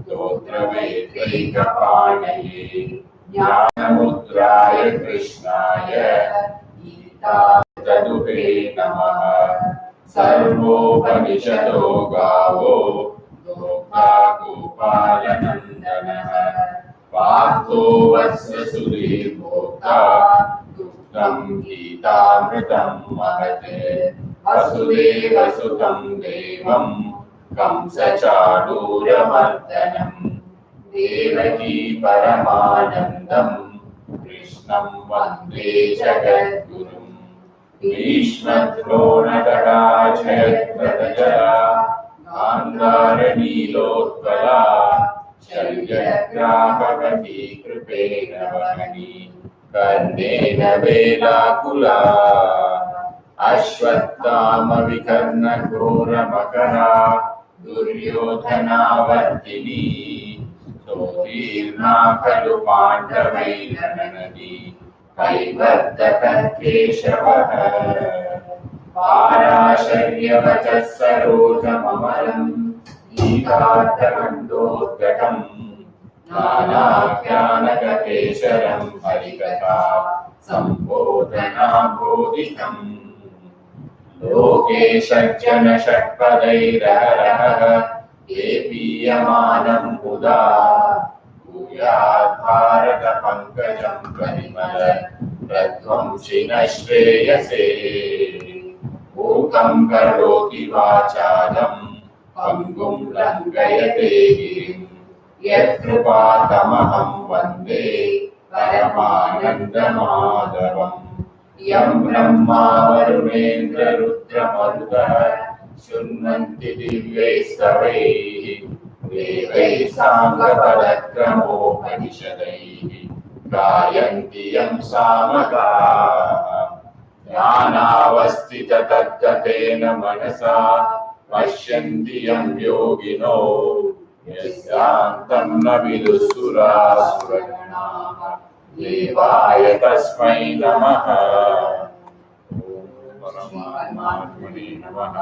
तोत्रवेत्रैकपाणये ज्ञानमुद्राय कृष्णाय गीतामृतदुहे नमः। सर्वोपनिषदो गावो दोग्धा गोपालनन्दनः। पार्थो वत्स सुधीर्भोक्ता दुग्धं गीतामृतं महत्। वसुदेवसुतं देवं कंसचाणूरमर्दनम् देवकी परमानन्दम् कृष्णं वन्दे जगद्गुरुम्। भीष्मद्रोणतटाजयद्रथजला गान्धारनीलोत्पला शल्यग्राहवती कृपेण वहनी कर्णेन वेलाकुला। अश्वत्थामविकर्णघोरमकरा दुर्योधनावर्तिनी सोतीर्णा खलु पाण्डवैर्ननदी कैवर्तककेशवः। पाराशर्यवचः सरोजममलम् गीतार्थमण्डोद्गतम् नानाख्यानककेशरम् हरिकथा सम्बोधनाबोधितम्। लोके सज्जन षट्पदैरहरः पीयमानं मुदा भूयात् भारत पंकजं परिमल प्रध्वंसिनः श्रेयसे। मूकं करोति वाचालं पंगुं लङ्घयते गिरिं यत्कृपातमहं वन्दे परमानन्दमाधवम्। यं ब्रह्मा वरुणेन्द्र रुद्रमरुतः शृण्वन्ति दिव्यैस्तवैः देवैः साङ्गपदक्रमोपनिषदैः गायन्ति यं सामगाः। ध्यानावस्थिततद्गतेन मनसा पश्यन्ति यं योगिनो यस्यान्तं न विदुःसुरासुरगणाः देवाय तस्मै नमः। परमात्मने नमः।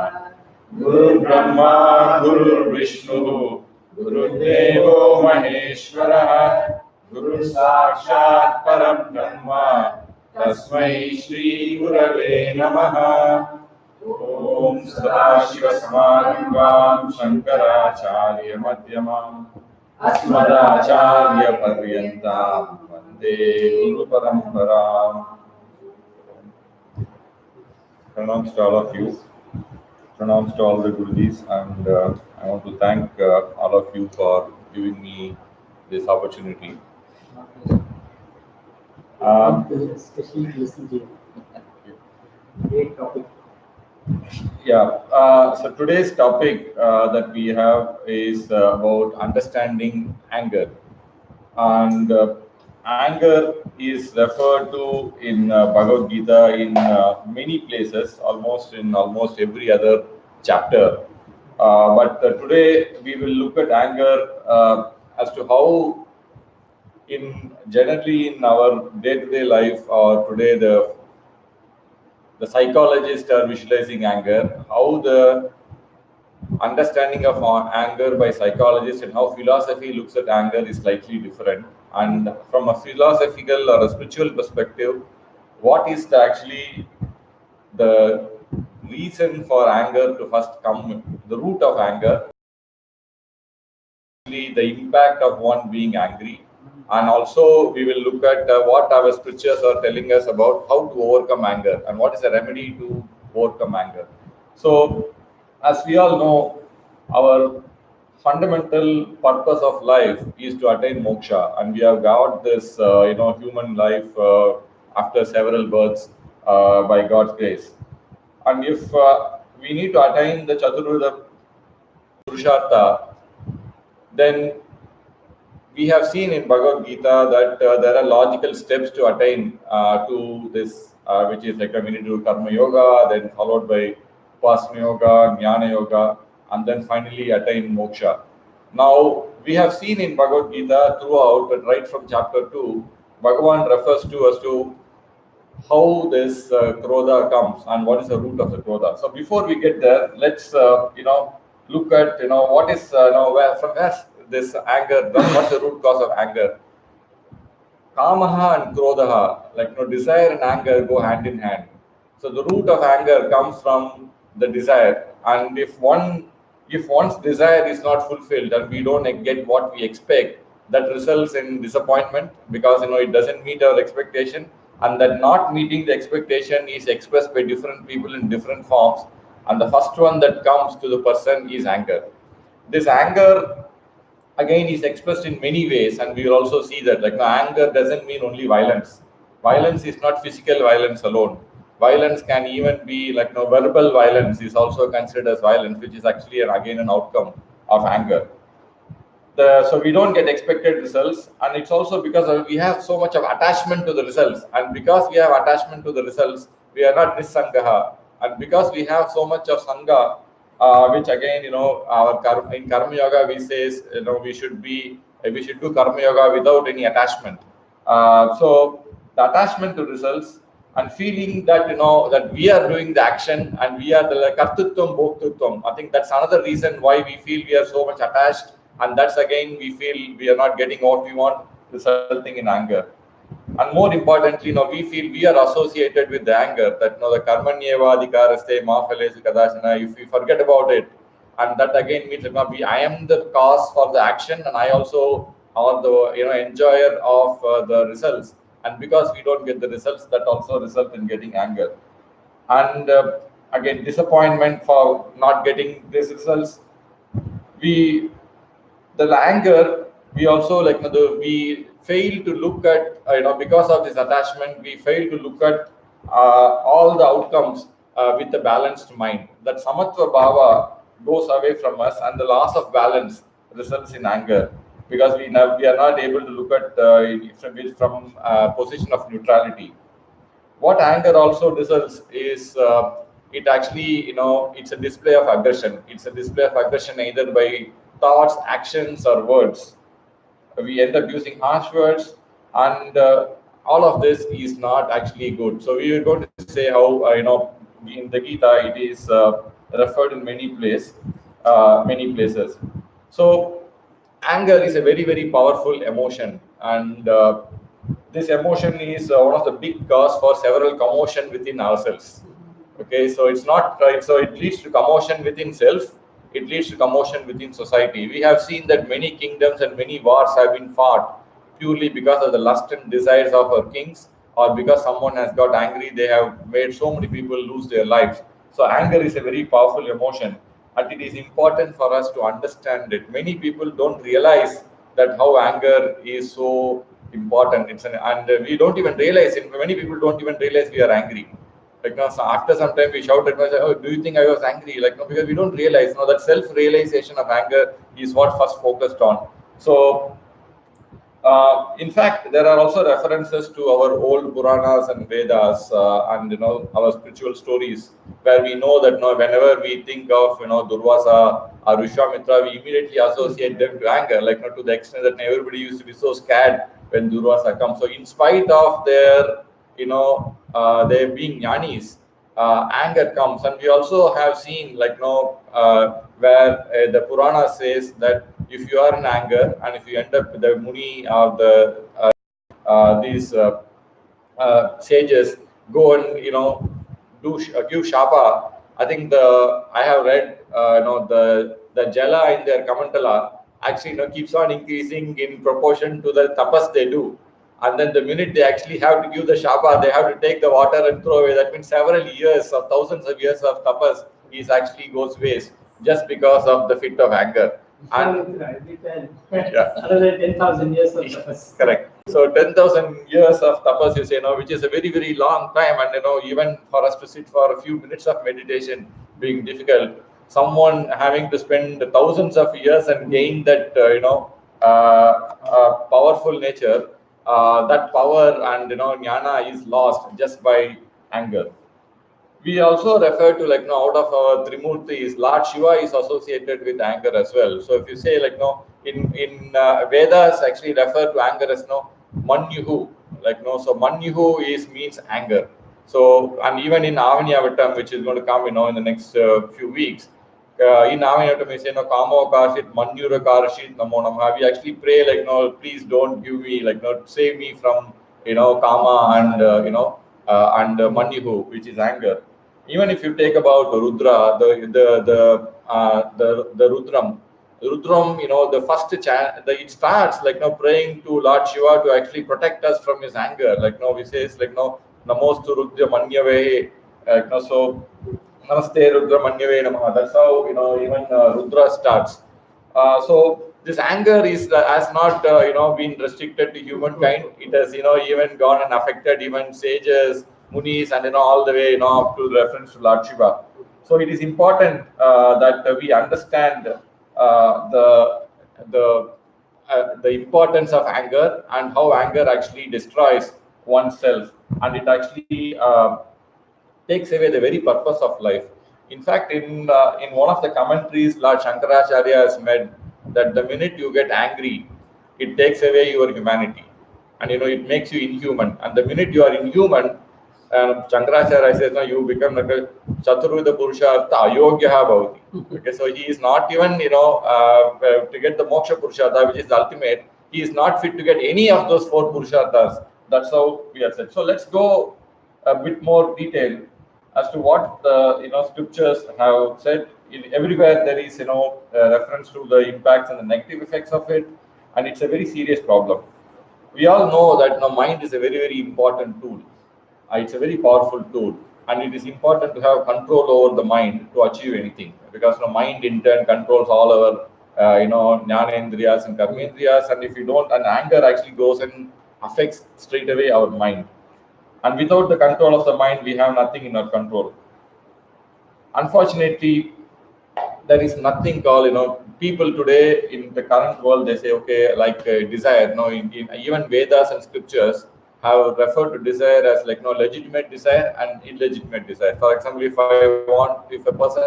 गुरुर्ब्रह्मा गुरुर्विष्णुः गुरुर्देवो महेश्वरः गुरुसाक्षात् परब्रह्म तस्मै श्री गुरवे नमः। ओम सदाशिवसमारम्भां शङ्कराचार्यमध्यमाम् अस्मदाचार्यपर्यन्तां वन्दे गुरुपरम्पराम्। Pranams to all of you. Pranams to all the Gurujis, and I want to thank all of you for giving me this opportunity. Especially listen to you. Great topic. So today's topic that we have is about understanding anger, and anger is referred to in Bhagavad Gita in many places, almost every other chapter. But today we will look at anger as to how, generally in our day-to-day life, or today the psychologists are visualizing anger, how the understanding of anger by psychologists and how philosophy looks at anger is slightly different. And from a philosophical or a spiritual perspective, what is actually the reason for anger to first come, the root of anger, the impact of one being angry. And also we will look at what our scriptures are telling us about how to overcome anger and what is the remedy to overcome anger. So as we all know, our fundamental purpose of life is to attain moksha, and we have got this human life after several births by God's grace. And if we need to attain the Chaturveda Purushartha, then we have seen in Bhagavad Gita that there are logical steps to attain to this, which is like we need to do Karma Yoga, then followed by Upasana Yoga, Jnana Yoga, and then finally attain moksha. Now, we have seen in Bhagavad Gita throughout, right from chapter 2, Bhagavan refers to us to how this krodha comes and what is the root of the krodha. So before we get there, let's look at what is from where this anger, what's the root cause of anger. Kamaha and Krodaha, like desire and anger go hand in hand. So the root of anger comes from the desire, and if one's desire is not fulfilled and we don't get what we expect, that results in disappointment because it doesn't meet our expectation, and that not meeting the expectation is expressed by different people in different forms. And the first one that comes to the person is anger. This anger again is expressed in many ways, and we will also see that anger doesn't mean only violence. Violence is not physical violence alone. Violence can even be verbal violence is also considered as violence, which is actually again an outcome of anger. So we don't get expected results, and it's also because we have so much of attachment to the results, and because we have attachment to the results, we are not nisangaha, and because we have so much of sangha, which again our in karma yoga we says we should do karma yoga without any attachment. So the attachment to results and feeling that that we are doing the action and we are the kartutvam bhoktutvam. I think that's another reason why we feel we are so much attached, and that's again we feel we are not getting what we want, resulting in anger. And more importantly, we feel we are associated with the anger, that the karmanyeva adhikaraste ma phalesu kadashana. If we forget about it, and that again means I am the cause for the action, and I also are the enjoyer of the results. And because we don't get the results, that also result in getting anger. And again, disappointment for not getting these results. We the anger, we also we fail to look at because of this attachment, we fail to look at all the outcomes with a balanced mind. That samatva bhava goes away from us, and the loss of balance results in anger, because we are not able to look at from position of neutrality. What anger also results is it actually it's a display of aggression. It's a display of aggression either by thoughts, actions, or words. We end up using harsh words, and all of this is not actually good. So we are going to say how in the Gita it is referred in many places. So anger is a very, very powerful emotion, and this emotion is one of the big cause for several commotion within ourselves. Okay, so it's not so it leads to commotion within self, it leads to commotion within society. We have seen that many kingdoms and many wars have been fought purely because of the lust and desires of our kings, or because someone has got angry, they have made so many people lose their lives. So anger is a very powerful emotion, and it is important for us to understand it. Many people don't realize that how anger is so important. And we don't even realize it. Many people don't even realize we are angry. So after some time we shout at myself, "Oh, do you think I was angry?" No, because we don't realize. No, that self-realization of anger is what first focused on. So in fact, there are also references to our old Puranas and Vedas, and our spiritual stories, where we know that whenever we think of Durvasa or Vishwamitra, we immediately associate them to anger, to the extent that everybody used to be so scared when Durvasa comes. So in spite of their they being jnanis, anger comes. And we also have seen where the Purana says that if you are in anger and if you end up with the Muni or these sages go and give shapa. I think I have read the jala in their kamantala actually keeps on increasing in proportion to the tapas they do. And then the minute they actually have to give the shapa, they have to take the water and throw away. That means several years of thousands of years of tapas is actually goes waste just because of the fit of anger. And yeah, another 10,000 years of tapas. Correct. So 10,000 years of tapas, you say, which is a very, very long time. And, even for us to sit for a few minutes of meditation being difficult, someone having to spend thousands of years and gain that, powerful nature, that power and, jnana is lost just by anger. We also refer to out of our Trimurtis, Lord Shiva is associated with anger as well. So if you say in Vedas actually refer to anger as Manyuhu, so Manyuhu means anger. So and even in Avanyavatam, which is going to come in the next few weeks, in Avinata we say, Kamo Karshit, Manyura Karshit, Namo Namaha. We actually pray like, please don't give me, like, save me from, Kama and, Manyuhu, which is anger. Even if you take about Rudra, the Rudram, the first it starts like praying to Lord Shiva to actually protect us from his anger. Like we says like Namostu Rudra Manyave, so Namaste Rudra Manyave Namaha. That's how even Rudra starts. So this anger is has not been restricted to humankind. It has even gone and affected even sages, munis, and all the way up to reference to Lord Shiva. So it is important that we understand the the importance of anger and how anger actually destroys oneself, and it actually takes away the very purpose of life. In fact, in one of the commentaries, Lord Shankaracharya has made that the minute you get angry, it takes away your humanity, and it makes you inhuman. And the minute you are inhuman, Shankaracharya says, no, you become like a Chaturvida Purushartha Ayogyaha Bhavati. Okay, so he is not even to get the Moksha Purushartha, which is the ultimate. He is not fit to get any of those four Purusharthas. That's how we are said. So let's go a bit more detail as to what the scriptures have said. Everywhere there is reference to the impacts and the negative effects of it, and it's a very serious problem. We all know that mind is a very important tool. It's a very powerful tool, and it is important to have control over the mind to achieve anything, because the mind in turn controls all our jnanendriyas and karmendriyas, and if you don't, and anger actually goes and affects straight away our mind. And without the control of the mind, we have nothing in our control. Unfortunately, there is nothing called, people today in the current world, they say, okay, like desire, even Vedas and scriptures have referred to desire as like, legitimate desire and illegitimate desire. For example, if a person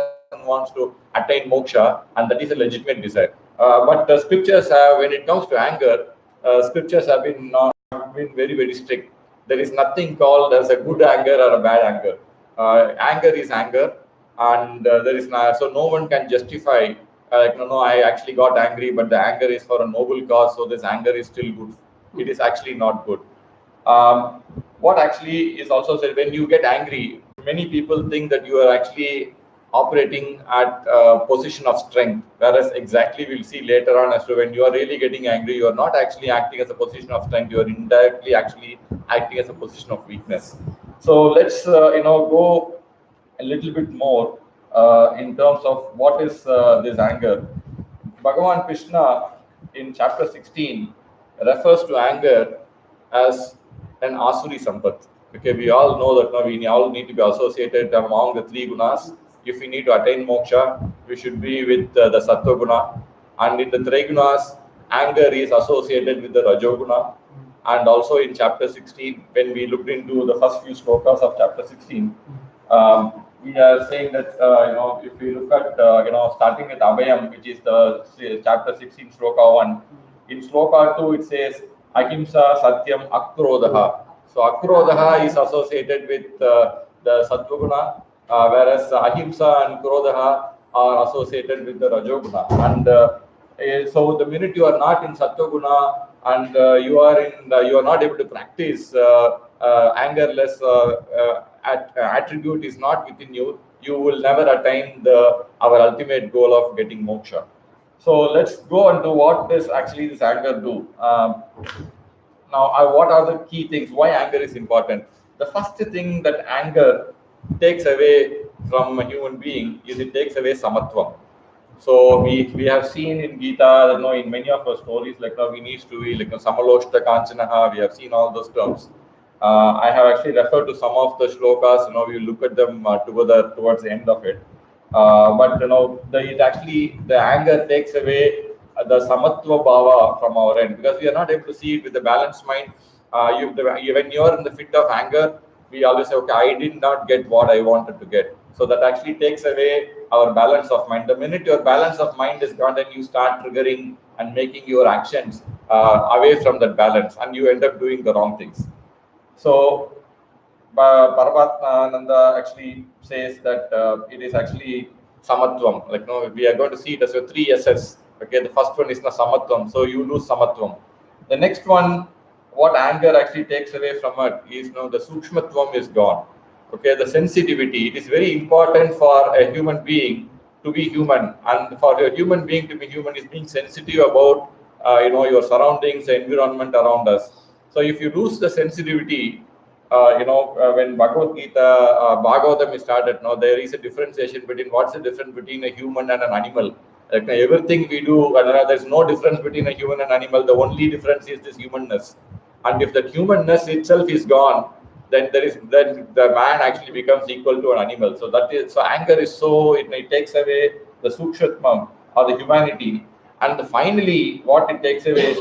wants to attain moksha, and that is a legitimate desire. But the scriptures have, when it comes to anger, scriptures have been not been very strict. There is nothing called as a good anger or a bad anger. Anger is anger, and there is so no one can justify like no, I actually got angry, but the anger is for a noble cause, so this anger is still good. It is actually not good. What actually is also said, when you get angry, many people think that you are actually operating at a position of strength, whereas exactly we'll see later on as to when you are really getting angry, you are not actually acting as a position of strength, you are indirectly actually acting as a position of weakness. So let's go a little bit more in terms of what is this anger. Bhagavan Krishna in chapter 16 refers to anger as an Asuri Sampat. Okay, we all know that now we all need to be associated among the three gunas. If we need to attain moksha, we should be with the Sattva guna. And in the three gunas, anger is associated with the Rajoguna. And also in chapter 16, when we looked into the first few slokas of chapter 16, we are saying that if we look at starting with Abhayam, which is the chapter 16 sloka 1, in sloka 2 it says Ahimsa Satyam Akrodaha. So Akrodaha is associated with the Sattvaguna, whereas Ahimsa and Krodaha are associated with the Rajoguna. And so the minute you are not in Sattvaguna and you are not able to practice angerless attribute is not within you, you will never attain our ultimate goal of getting moksha. So let's go on to what does actually this anger do. Now, what are the key things? Why anger is important? The first thing that anger takes away from a human being is it takes away samatvam. So we have seen in Gita, in many of our stories, like we need to be like samaloshta kanchanaha. We have seen all those terms. I have actually referred to some of the shlokas. We look at them together towards the end of it. But the anger takes away the samatva bhava from our end, because we are not able to see it with the balanced mind. When you are in the fit of anger, we always say, okay, I did not get what I wanted to get. So that actually takes away our balance of mind. The minute your balance of mind is gone, then you start triggering and making your actions away from that balance, and you end up doing the wrong things. So Paramatmananda actually says that it is actually samatvam. Like no, we are going to see it as a 3 S's. Okay, the first one is the samatvam. So you lose samatvam. The next one, what anger actually takes away from it is the sukshmatvam is gone. Okay, the sensitivity. It is very important for a human being to be human, and for a human being to be human is being sensitive about your surroundings, the environment around us. So if you lose the sensitivity, when Bhagavad Gita, Bhagavatam is started, now there is a differentiation between what's the difference between a human and an animal. Like everything we do, there's no difference between a human and animal. The only difference is this humanness. And if that humanness itself is gone, then the man actually becomes equal to an animal. So anger is it takes away the sukshmatvam or the humanity, and finally what it takes away is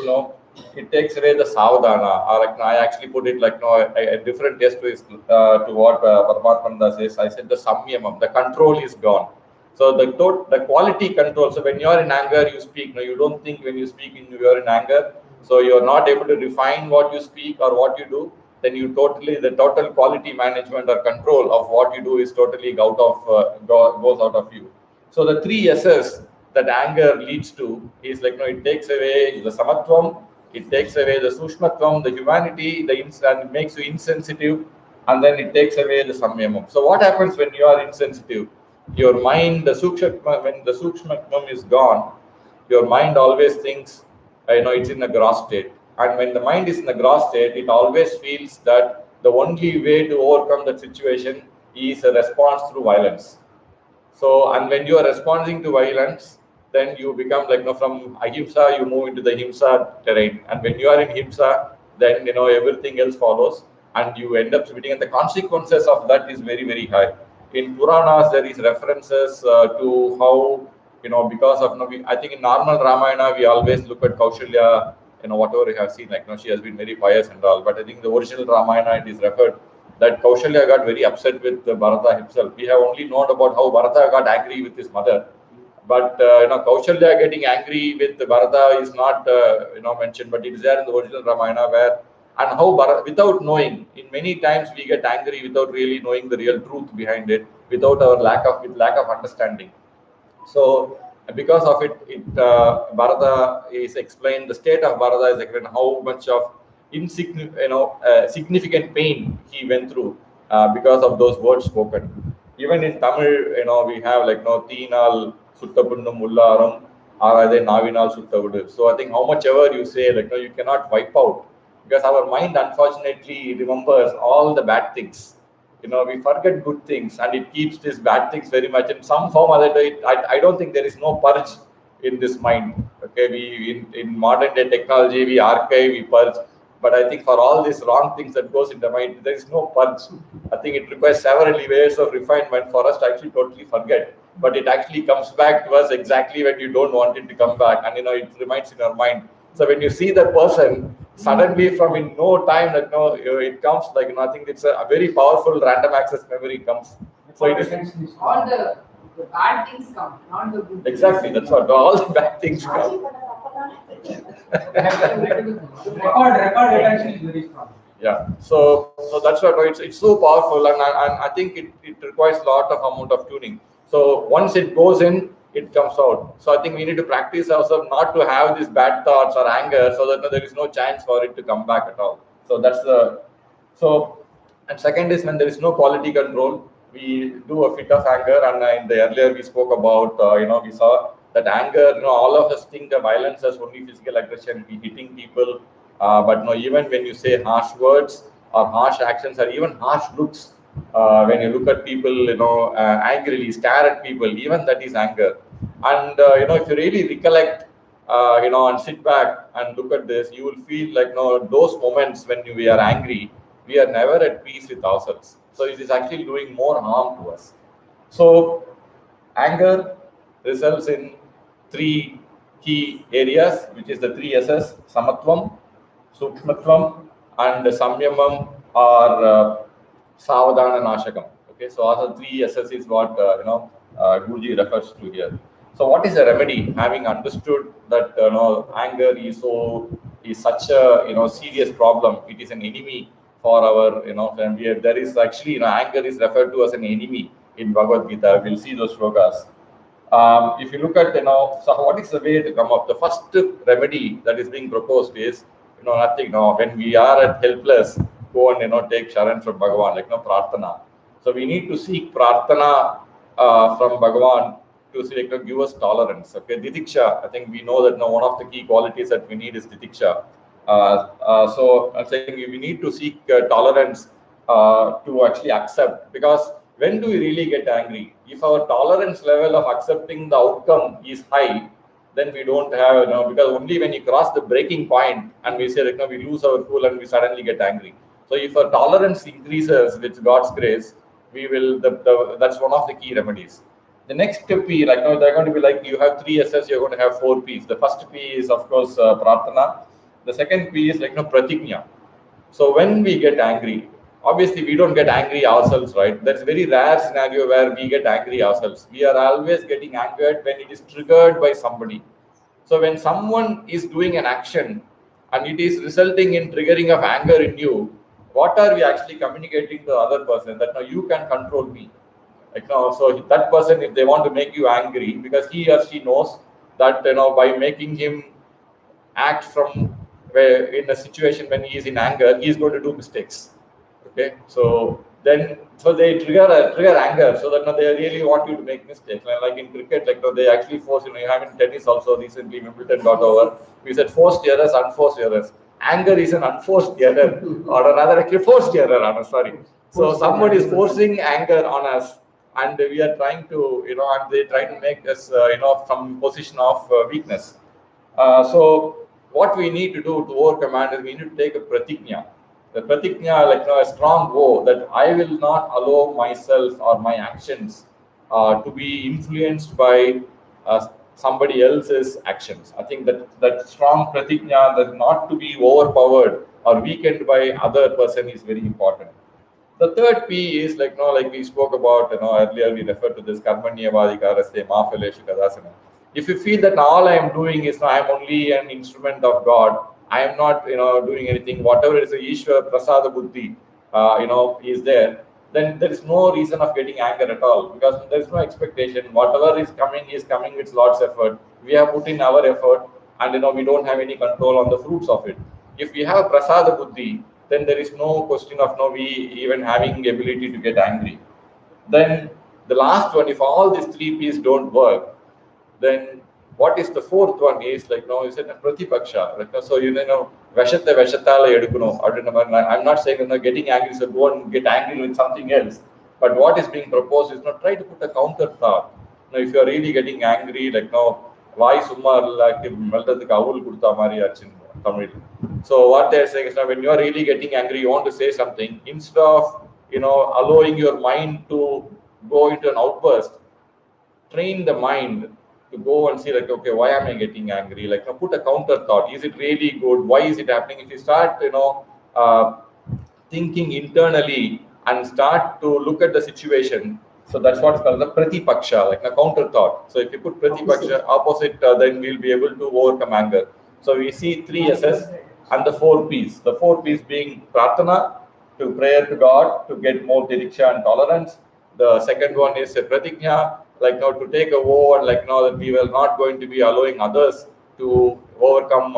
it takes away the savdhana, or like I actually put it like a different test to what Paramatmanda says. I said the samyamam, the control is gone. So the quality control. So when you are in anger, you speak. No, you don't think when you speak. You are in anger, so you are not able to refine what you speak or what you do. Then the total quality management or control of what you do is totally goes out of you. So the 3 S's that anger leads to is like it takes away the samatvam, it takes away the sushmatvam, the humanity, and it makes you insensitive, and then it takes away the samyamam. So what happens when you are insensitive? Your mind, when the sukshmatvam is gone, your mind always thinks, it's in a gross state. And when the mind is in a gross state, it always feels that the only way to overcome that situation is a response through violence. So, and when you are responding to violence, then you become like, from ahimsa, you move into the himsa terrain. And when you are in himsa, then, everything else follows and you end up splitting. And the consequences of that is very, very high. In Puranas, there is references to how, because of, I think in normal Ramayana, we always look at Kaushalya, whatever we have seen, like, she has been very pious and all. But I think the original Ramayana, it is referred that Kaushalya got very upset with Bharata himself. We have only known about how Bharata got angry with his mother, but Kaushalya getting angry with Bharata is not mentioned, but it is there in the original Ramayana where, and how Bharata, without knowing, in many times we get angry without really knowing the real truth behind it, without our lack of understanding. So because of it, Bharata is explained, the state of Bharata is explained how much of significant pain he went through because of those words spoken. Even in Tamil, we have like Teenal Suttapunnum Mullaram or they Navinal Suttavudu. So I think how much ever you say, like you cannot wipe out, because our mind unfortunately remembers all the bad things. We forget good things and it keeps these bad things very much in some form or other. I don't think there is no purge in this mind. Okay, we in modern day technology we archive, we purge, but I think for all these wrong things that goes in the mind, there is no purge. I think it requires several layers of refinement for us to actually totally forget, but it actually comes back to us exactly when you don't want it to come back, and it remains in your mind. So when you see that person, suddenly from in no time that it comes like I think it's a very powerful random access memory comes. So it is all the bad things come, not the good. Exactly, that's what all the bad things come. record retention is very strong. Yeah, so that's what it's so powerful, and I think it requires a lot of amount of tuning. So once it goes in, it comes out. So I think we need to practice ourselves not to have these bad thoughts or anger, so that there is no chance for it to come back at all. So and second is when there is no quality control, we do a fit of anger, and in the earlier we spoke about we saw that anger, all of us think the violence as only physical aggression, we hitting people, but no, even when you say harsh words or harsh actions or even harsh looks, when you look at people, angrily stare at people, even that is anger. And if you really recollect, and sit back and look at this, you will feel like those moments when we are angry, we are never at peace with ourselves. So it is actually doing more harm to us. So anger results in 3 key areas, which is the 3 S's: samatvam, sukshmatvam, and samyamam, or savadana nashakam. Okay, so also 3 S's is what Guruji refers to here. So what is the remedy? Having understood that anger is such a serious problem, it is an enemy for our and there is actually anger is referred to as an enemy in Bhagavad Gita. We'll see those shlokas. If you look at, so what is the way to come up? The first remedy that is being proposed is, nothing. When we are at helpless, go and take Sharan from Bhagavan, Prarthana. So we need to seek Prarthana from Bhagavan to say, give us tolerance. Okay, Ditiksha. I think we know that one of the key qualities that we need is Ditiksha. So I'm saying we need to seek tolerance to actually accept, because when do we really get angry? If our tolerance level of accepting the outcome is high, then we don't have, because only when you cross the breaking point and we say, we lose our cool and we suddenly get angry. So if our tolerance increases with God's grace, we will, that's one of the key remedies. The next P, they're going to be like, you have 3 S's, you're going to have 4 P's. The first P is, of course, Prarthana. The second P is Pratigna. So when we get angry, obviously we don't get angry ourselves, right? That's a very rare scenario where we get angry ourselves. We are always getting angered when it is triggered by somebody. So when someone is doing an action and it is resulting in triggering of anger in you, what are we actually communicating to the other person? That, no, you can control me. So that person, if they want to make you angry, because he or she knows that, by making him act from where in a situation when he is in anger, he is going to do mistakes. Okay, so then they trigger anger, so that they really want you to make mistakes. Like in cricket, they actually force, you have in tennis also recently Wimbledon got over. We said forced errors, unforced errors. Anger is an unforced error, or rather actually forced error. I'm sorry. So someone is forcing anger on us, and we are trying to, and they try to make us, from position of weakness. So what we need to do to overcome it is we need to take a pratigna. The pratigna, a strong vow that I will not allow myself or my actions to be influenced by somebody else's actions. I think that strong pratigna, that not to be overpowered or weakened by other person, is very important. The third P is like we spoke about, earlier we referred to this karmanyavadikaraste mafaleshu kadasana. If you feel that all I am doing is I am only an instrument of God, I am not, doing anything, whatever is the Ishwar Prasada Buddhi, is there, then there is no reason of getting anger at all, because there is no expectation. Whatever is coming with Lord's effort. We have put in our effort, and we don't have any control on the fruits of it. If we have Prasada Buddhi, then there is no question of we even having the ability to get angry. Then the last one, if all these 3 P's don't work, then what is the fourth one is you said Pratipaksha. So Vashata Vashatala Edukuno. I'm not saying getting angry, so go and get angry with something else. But what is being proposed is try to put a counter thought. If you are really getting angry, why summa meltadhukku avul kudutha mari achu Tamil. So what they're saying is when you are really getting angry, you want to say something, instead of allowing your mind to go into an outburst, train the mind to go and see okay, why am I getting angry? Put a counter thought. Is it really good? Why is it happening? If you start uh, thinking internally and start to look at the situation, so that's what's called the pratipaksha, like a counter thought. So if you put pratipaksha opposite, then we'll be able to overcome anger. So we see 3 S's and the 4 P's. The 4 P's being prarthana, to prayer to God to get more diriksha and tolerance. The second one is a pratigna, to take a vow and that we will not going to be allowing others to overcome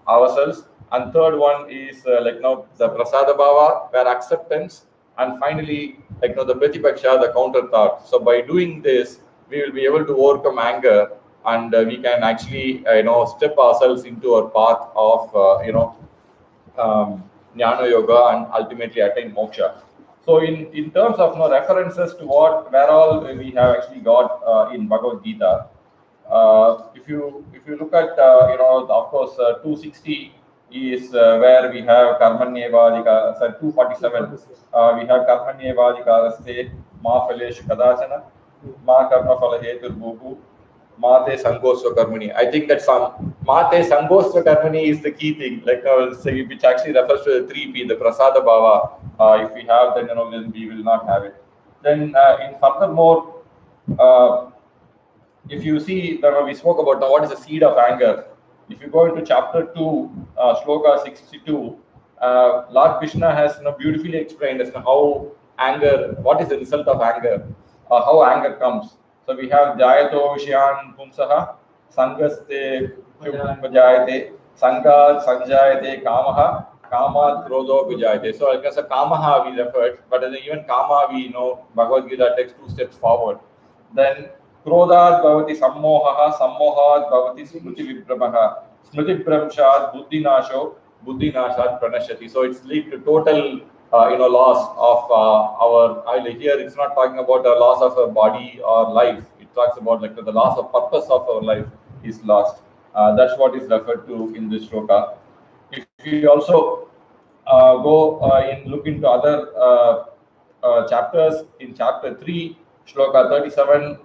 ourselves. And third one is the prasada bhava, where acceptance. And finally, the pratipaksha, the counter thought. So by doing this, we will be able to overcome anger, and we can actually step ourselves into our path of jnana yoga and ultimately attain moksha. So in terms of references to where all we have actually got in Bhagavad Gita, if you look at of course 260 is where we have karmanyevadika, sorry, 247 we have karmanyevadikaraste ma phaleshu kadachana ma karma phala hetur bhuku Mate Sangosva Karmani. I think that some Mate Sangosva Karmani is the key thing, say, which actually refers to the 3P, the Prasada Bhava. If we have, then then we will not have it. Then in furthermore, if you see that we spoke about now, what is the seed of anger? If you go into chapter 2, Shloka 62, Lord Krishna has beautifully explained as to how anger, what is the result of anger, how anger comes. So we have Jayato Vishyan Pumsaha, Sangaste Upajayate, Sangat Sanjayate Kamaha, Kama Krodho Vijayate. So like as a Kamaha we referred, but even Kama we know Bhagavad Gita takes 2 steps forward. Then Krodhat Bhavati Sammohaha, Sammohat Bhavati Smriti Vibhramaha, Smriti Vibhramshat Buddhinasho, Buddhinashat Pranashati. So it's lead to total loss of here it's not talking about a loss of a body or life. It talks about like the loss of purpose of our life is lost. That's what is referred to in this shloka. If you also go look into other chapters, in chapter 3, shloka 37,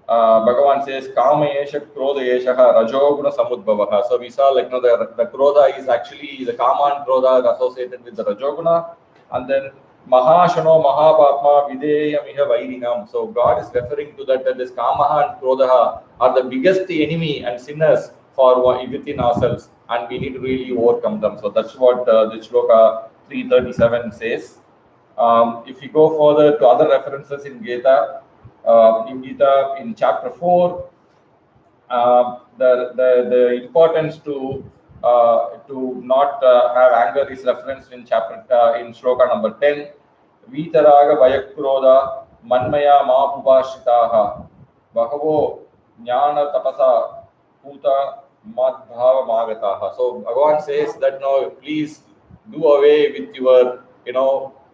Bhagavan says, Kama Yesha Krodha Yeshaha Rajoguna Samudbhavaha. So we saw like the Krodha is actually the Kama and Krodha are associated with the Rajoguna, and then Mahashano Mahapatma Videyamiha Vairinam. So God is referring to that this Kamaha and Krodha are the biggest enemy and sinners for within ourselves, and we need to really overcome them. So that's what the shloka 337 says. If you go further to other references in Gita, in chapter 4, the importance to not have anger is referenced in in shloka number 10. Vitaraga Vayakroda Manmaya Mapubashitaha Bahavo Jnana Tapasa Puta Madbhava Magataha. So Bhagavan says that no, please do away with your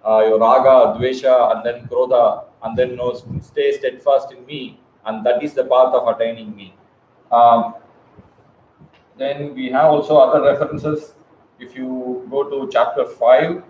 raga, dvesha, and then krodha, and then stay steadfast in me, and that is the path of attaining me. Then we have also other references. If you go to chapter 5,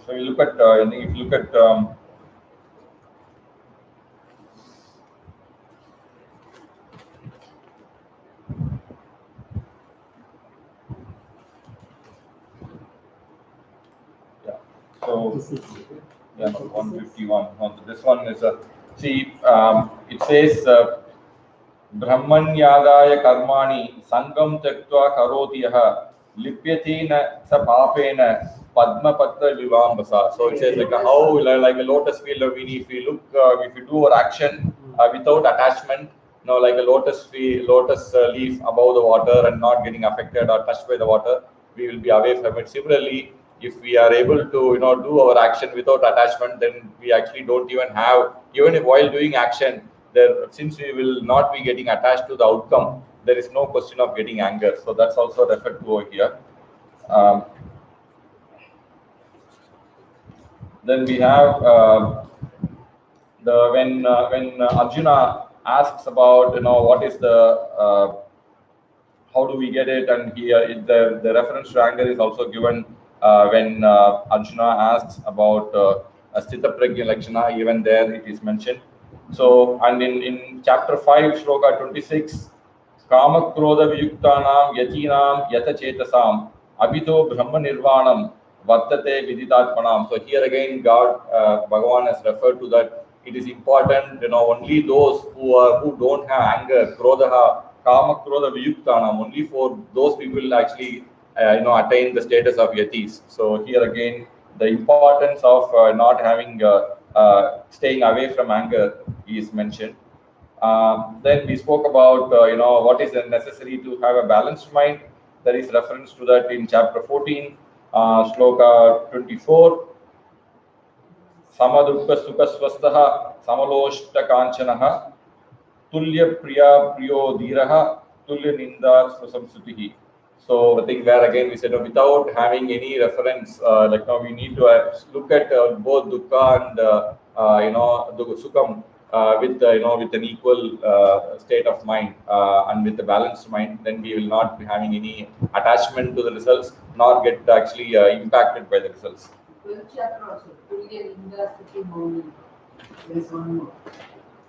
so you look at if you look at so yeah, 151. This one is it says Brahmanyadaya karmani sangam tektva karoti yaha lipyati na sa papena padma patra vivambasa. So it says like how like a lotus field if we look if you do our action without attachment, like a lotus leaf above the water and not getting affected or touched by the water, we will be away from it. Similarly, if we are able to do our action without attachment, then we actually don't even have, even if while doing action there, since we will not be getting attached to the outcome, there is no question of getting anger. So that's also referred to over here. Then we have when Arjuna asks about what is the how do we get it, and here the reference to anger is also given when Arjuna asks about Sthita Prajna Lakshana. Even there it is mentioned. So, and in chapter 5, shloka 26, Kama Krodha Viyuktanam Yatinam Yata Chetasam Abhito Brahma Nirvanam Vartate Viditatmanam. So here again, Bhagavan has referred to that it is important, only those who don't have anger, Krodha, Kama Krodha Viyuktanam, only for those people actually attain the status of yatis. So here again, the importance of not having staying away from anger is mentioned. Then we spoke about what is necessary to have a balanced mind. There is reference to that in chapter 14, shloka 24. Samadukka sukha swastaha samaloshta kanchanaha tulya priya priyo dhiraha tulya ninda susamsutihi. So I think where again we said without having any reference, we need to look at both dukkha and the sukham with an equal state of mind and with a balanced mind. Then we will not be having any attachment to the results, nor get actually impacted by the results. 12th chapter also, Tulya Ninda Stuti Mauni. There is one more.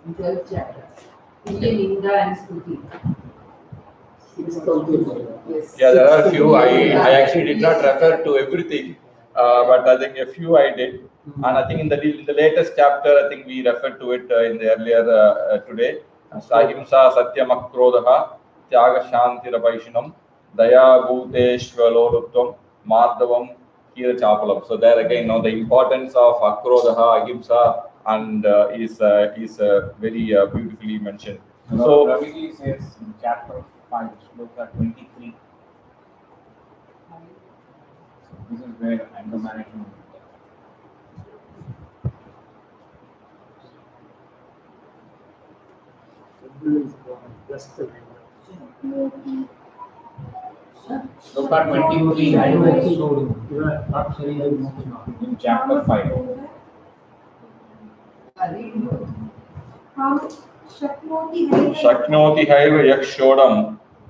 In 12th chapter, Tulya Ninda and Stuti. Yes. Yeah, there are a few. I actually did not refer to everything. but I think a few I did. And I think in the latest chapter, I think we referred to it in the earlier today. Ahimsa Satyam Akrodaha Tyaga Shanti Rapaishinam Daya Bhuteshvalorutvam Madhavam Kira Chapalam. So there again, the importance of Akrodaha, Ahimsa, and is very beautifully mentioned. So Raviji says in chapter 5, sloka 23. This is where anger management. Sloka 23 in chapter 5. शक्नोति have यक्षोडं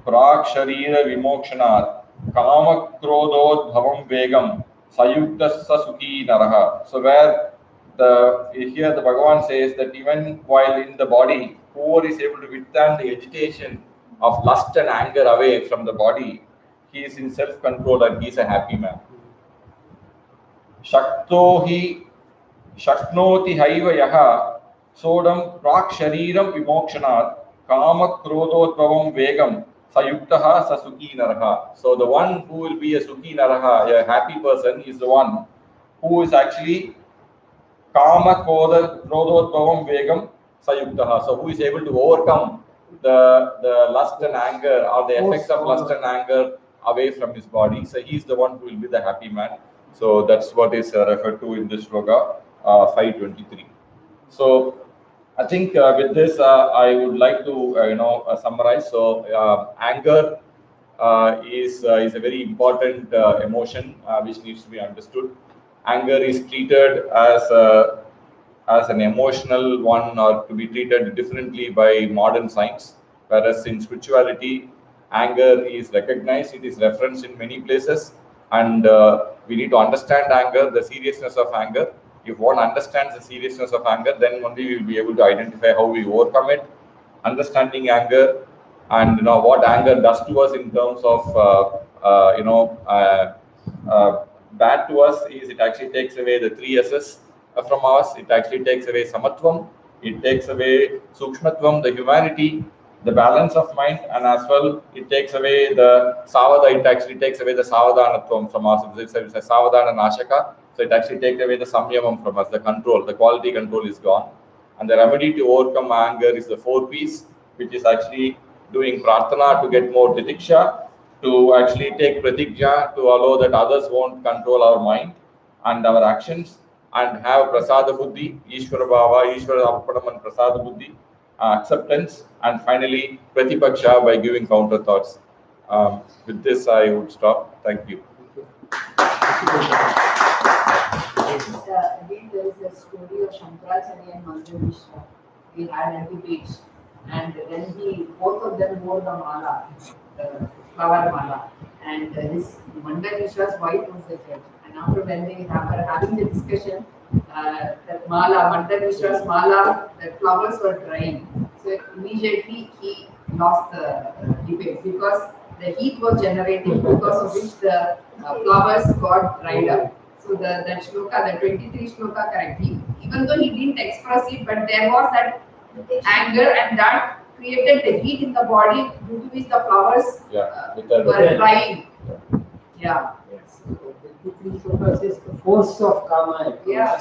प्राक् शरीर विमोक्षणात् कामक्रोधोद्भवं वेगं सयुक्तः स सुखी नरः. So where here the Bhagavan says that even while in the body, whoever is able to withstand the agitation of lust and anger away from the body, he is in self-control and he is a happy man. Shakto hi Shaknoti haiva yaha sodam prak shariram vimokshanaat kama krododbhavam vegam sayuktaha sasuki naraha. So the one who will be a suki naraha, a happy person, is the one who is actually kama krododbhavam vegam sayuktaha. So who is able to overcome the lust and anger or the effects of lust and anger away from his body. So he is the one who will be the happy man. So that's what is referred to in this sloka 523. So I think with this I would like to summarize. So anger is a very important emotion which needs to be understood. Anger is treated as an emotional one or to be treated differently by modern science, whereas in spirituality anger is recognized, it is referenced in many places, and we need to understand anger, the seriousness of anger. If one understands the seriousness of anger, then only we will be able to identify how we overcome it. Understanding anger and what anger does to us in terms of bad to us is it actually takes away the three S's from us. It actually takes away samatvam, it takes away sukshmatvam, the humanity, the balance of mind, and as well it takes away the savada, it actually takes away the savadhanatvam from us. It's a savadhana nashaka, so it actually takes away the samyamam from us, the control, the quality control is gone. And the remedy to overcome anger is the 4 P's, which is actually doing prarthana to get more titiksha, to actually take pratigya to allow that others won't control our mind and our actions, and have prasada buddhi, Ishvara bhava, Ishvara arpanam and prasada buddhi, acceptance, and finally pratipaksha by giving counter thoughts. With this I would stop. Thank you. Again, there is a story of Shankaracharya and Mandra Mishra. We had a debate, and then both of them wore the mala, the flower mala, and his Mandra Mishra's wife was the judge. And after when they were having the discussion, that mala, Mandra Mishra's mala, the flowers were drying. So immediately he lost the debate because the heat was generating, because of which the flowers got dried up. So that shloka, the 23 shloka, correct. Even though he didn't express it, but there was that anger, and that created the heat in the body due to which the flowers were drying. Yeah. Yes. So 23 shlokas is the force of karma. Yeah.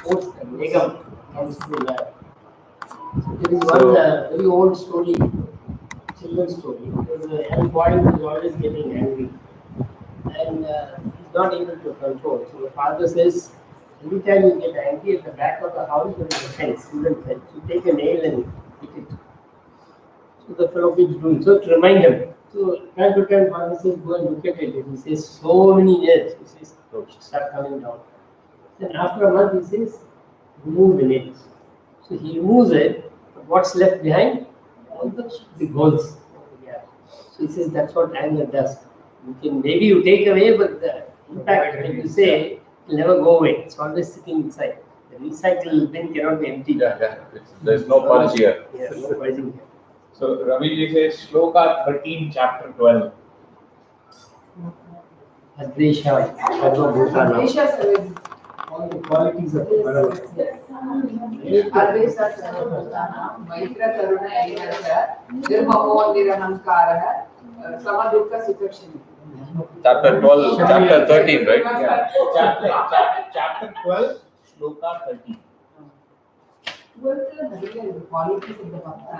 Force, megam comes through that. So there is one very old story, children's story. There was a young boy who was always getting angry, and he's not able to control. So the father says, every time you get angry, at the back of the house there is a fence, wooden fence. You take a nail and hit it. So the fellow keeps doing so to remind him. So time to time, father says, go and look at it. And he says, so many years. He says, it should start coming down. Then after a month, he says, remove the nails. So he removes it, but what's left behind? All the big holes. Yeah. So he says, that's what anger does. Maybe you take away, but the impact, when you say, will never go away. It's always sitting inside. The recycle bin cannot be empty. There's no purge here. Yes, no purging here. So Raviji says Shloka 13, chapter 12. Advesha, Sarva Bhutana. Advesha Sarva. All the qualities of Bhagavad. Advesha Sarva Bhutana, Maitra Karuna Evacha, Nirmamo Nirahankarah, Samadukha Sukakshini. Chapter 12, chapter 13, right? Yeah. Chapter 12, Shloka 13. Qualities of the Bhakta.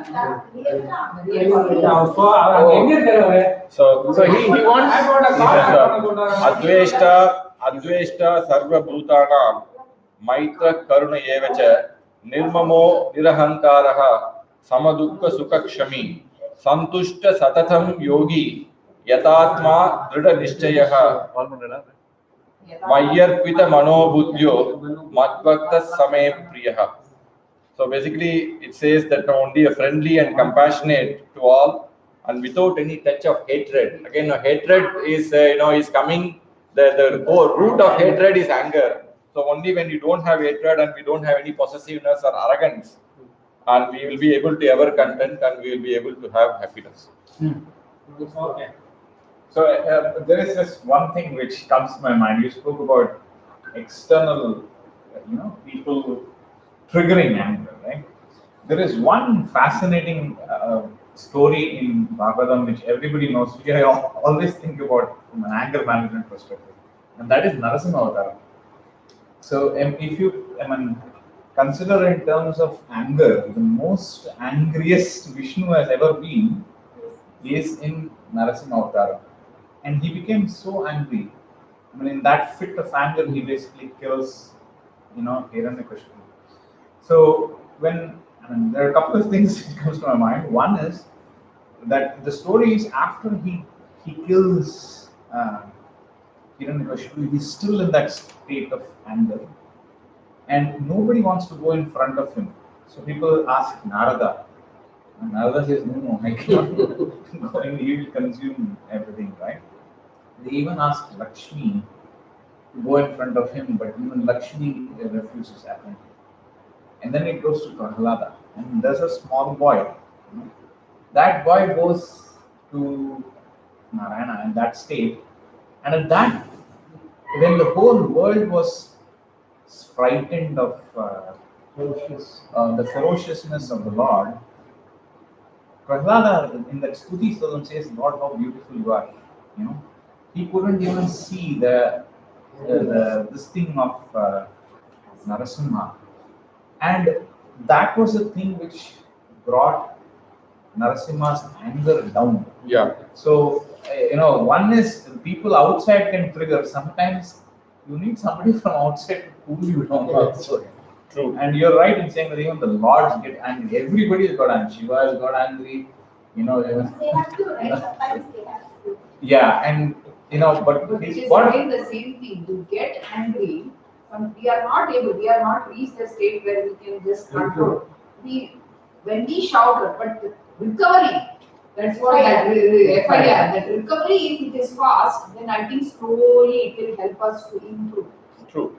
So he wants Adveshta Sarva Bhutanam Maitra Karuna Evacha Nirmamo Nirahankaraha Samadukha Sukakshami Santushta Satatham Yogi Yatatma Drida Nishchayaha Mayarpita Manobudyo Madbhakta Same Priyaha. So basically, it says that only a friendly and compassionate to all, and without any touch of hatred. Again, hatred is is coming. The core root of hatred is anger. So only when you don't have hatred and we don't have any possessiveness or arrogance, and we will be able to ever content and we will be able to have happiness. Okay. So there is this one thing which comes to my mind. You spoke about external, people triggering anger, right? There is one fascinating story in Bhagavatam which everybody knows, which I always think about from an anger management perspective, and that is Narasimha Avatar. So if you consider in terms of anger, the most angriest Vishnu has ever been is in Narasimha Avatar. And he became so angry. In that fit of anger, he basically kills, Hiranyakashipu. So there are a couple of things that comes to my mind. One is that the story is after he kills Hiranyakashipu, he's still in that state of anger, and nobody wants to go in front of him. So people ask Narada, and Narada says, "No, I cannot go in. He will consume everything, right?" They even ask Lakshmi to go in front of him, but even Lakshmi refuses that. And then it goes to Prahlada, and there's a small boy. That boy goes to Narayana in that state, and at that, when the whole world was frightened of the ferociousness of the Lord, Prahlada in that Stuti Stotram says, "Lord, how beautiful you are." He couldn't even see this thing of Narasimha. And that was the thing which brought Narasimha's anger down. Yeah. So, one is people outside can trigger. Sometimes you need somebody from outside to cool you down also. True. And you're right in saying that even the lords get angry. Everybody has got angry. Shiva has got angry. They have to, right? Sometimes they have to. Yeah, and but It is again the same thing. You get angry. We are not reached a state where we can just control. When we shout, but recovery, that's what that FIR, that recovery, if it is fast, then I think slowly it will help us to improve. True.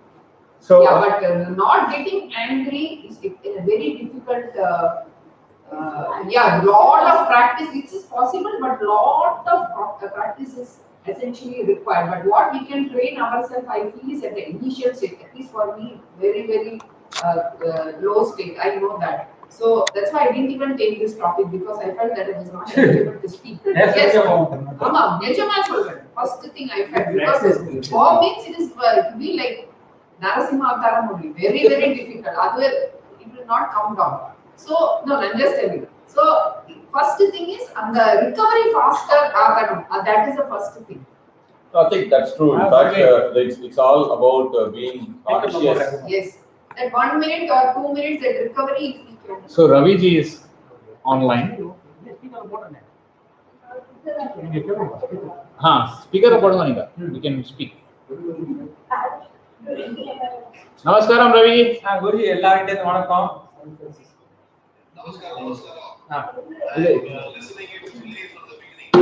So Yeah, but not getting angry is a very difficult. Lot of practice. It is possible, but lot of practice is essentially required. But what we can train ourselves, I feel, is at the initial stage. At least for me, very, very low state. I know that. So that's why I didn't even take this topic, because I felt that I was not able to speak. Yes. First thing I felt, because all means it will be like Narasimha Avtaram only. Very, very difficult. Otherwise, it will not come down. So, no, I'm just telling you. So, first thing is, the recovery faster, that is the first thing. I think that's true. In fact, it's all about being conscious. Yes. That 1 minute or 2 minutes, that recovery is equal. So Ravi ji is online. Speaker upon we can speak. Namaskaram Ravi ji. Guruji, எல்லார்கிட்டயும் வணக்கம். Namaskaram. Listening you fully from the beginning.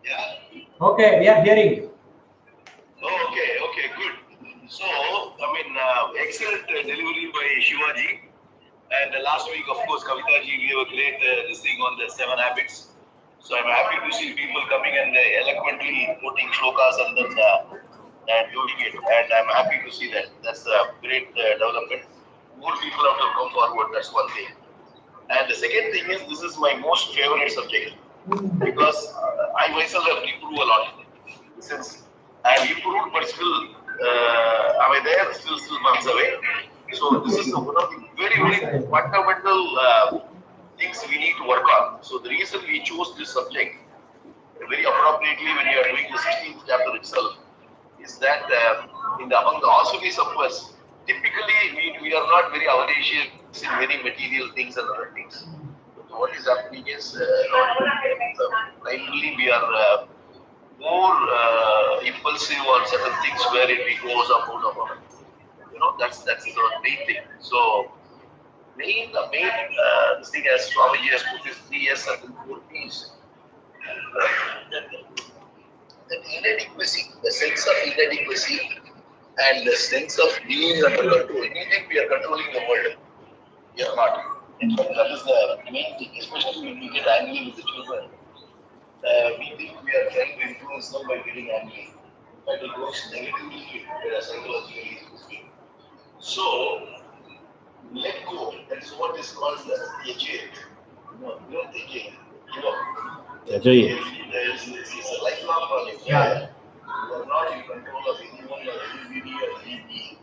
Yeah. Okay, we are hearing. Okay, good. So, excellent delivery by Shiva-ji. And last week, of course, Kavita-ji gave a great this thing on the 7 habits. So I'm happy to see people coming and eloquently quoting shlokas and then doing it. And I'm happy to see that. That's a great development. More people have to come forward. That's one thing. And the second thing is, this is my most favorite subject because I myself have improved a lot. Since I have improved, but still, am I there? Still months away. So this is one of the very fundamental things we need to work on. So the reason we chose this subject very appropriately when you are doing the 16th chapter itself is that among the auspicious of us, typically we are not very audacious in many material things and other things. So what is happening is primarily we are more impulsive on certain things where it goes up out of our, that's the main thing. So the main this thing as Swamiji has put is 3 years certain 4 P's. That inadequacy, the sense of inadequacy and the sense of being under control. Anything we are controlling the world, we are not. In fact, that is the main thing, especially when we get angry with the children. We think we are trying to influence them by getting angry, but it works negatively psychologically. So, let go. That is what is called the yajay. Yajay. It's a lifelong project. Yeah. You are not in control of anyone or anybody or anything.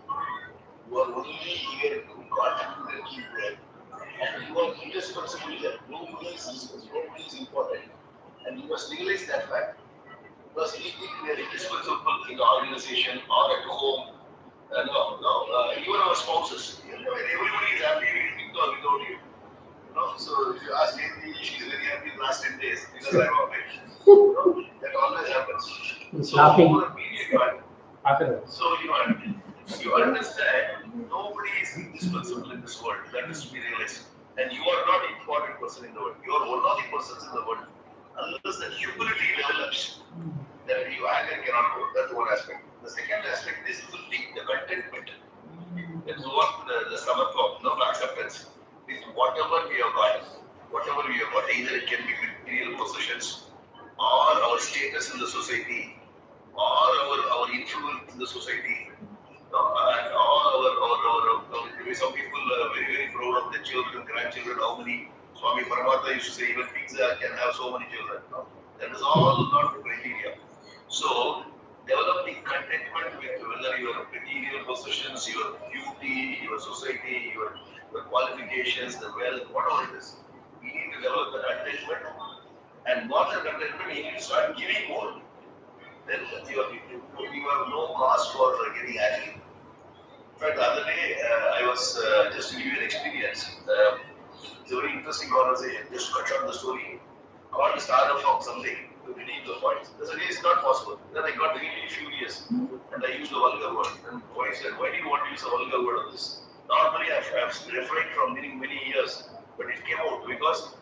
You are only here to contribute and keep going. And you are indispensable here. Nobody is important. And you must realize that fact. Because we think we are indispensable in the organization or at home. Even our spouses. Everybody is happy without you. So if you ask me, she's very happy the last 10 days because I'm away. That always happens. He's So laughing. over a period of time, so you understand nobody is indispensable in this world. That is to be realized. And you are not an important person in the world. You are one of the persons in the world. Unless the humility develops, then your anger cannot go. That's one aspect. The second aspect is to think the contentment. That is what the stomach of acceptance. With whatever we have got, either it can be material possessions, or our status in the society, or our influence in the society, and some people are very proud of their children, grandchildren, how many. Swami Paramatma used to say even pigs can have so many children. That is all not the criteria. So, developing contentment with whether your material possessions, your beauty, your society, your qualifications, the wealth, whatever it is, we need to develop the contentment. And what the contentment, you need to start giving more. Then you have no cause for getting angry. In fact, the other day, I was just to give you an experience. It's a very interesting conversation. Just to cut short the story. I want to start off from something to redeem the points. I said, it's not possible. Then I got really furious and I used a vulgar word. And I said, why do you want to use a vulgar word on this? Normally, I've refrained from many years, but it came out because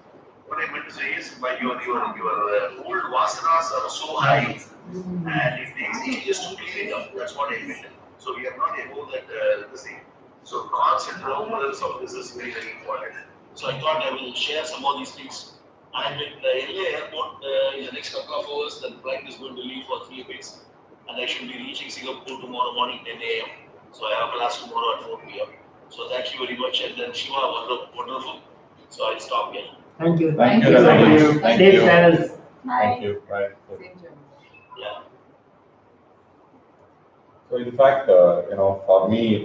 what I meant to say is, your old vasanas are so high and it takes ages to clean it up. That's what I meant. So we are not able that this thing. So constant remembrance of this is very important. So I thought I will share some of these things. I'm at LA airport in the next couple of hours. The flight is going to leave for Philippines, and I should be reaching Singapore tomorrow morning 10 a.m. So I have class tomorrow at 4 p.m. So thank you very much, and then Shiva, wonderful. So I'll stop here. Thank you. Thank you, so Thank much. you. Thank Safe you. travels. Thank you. Right. Same journey. Yeah. So in fact, for me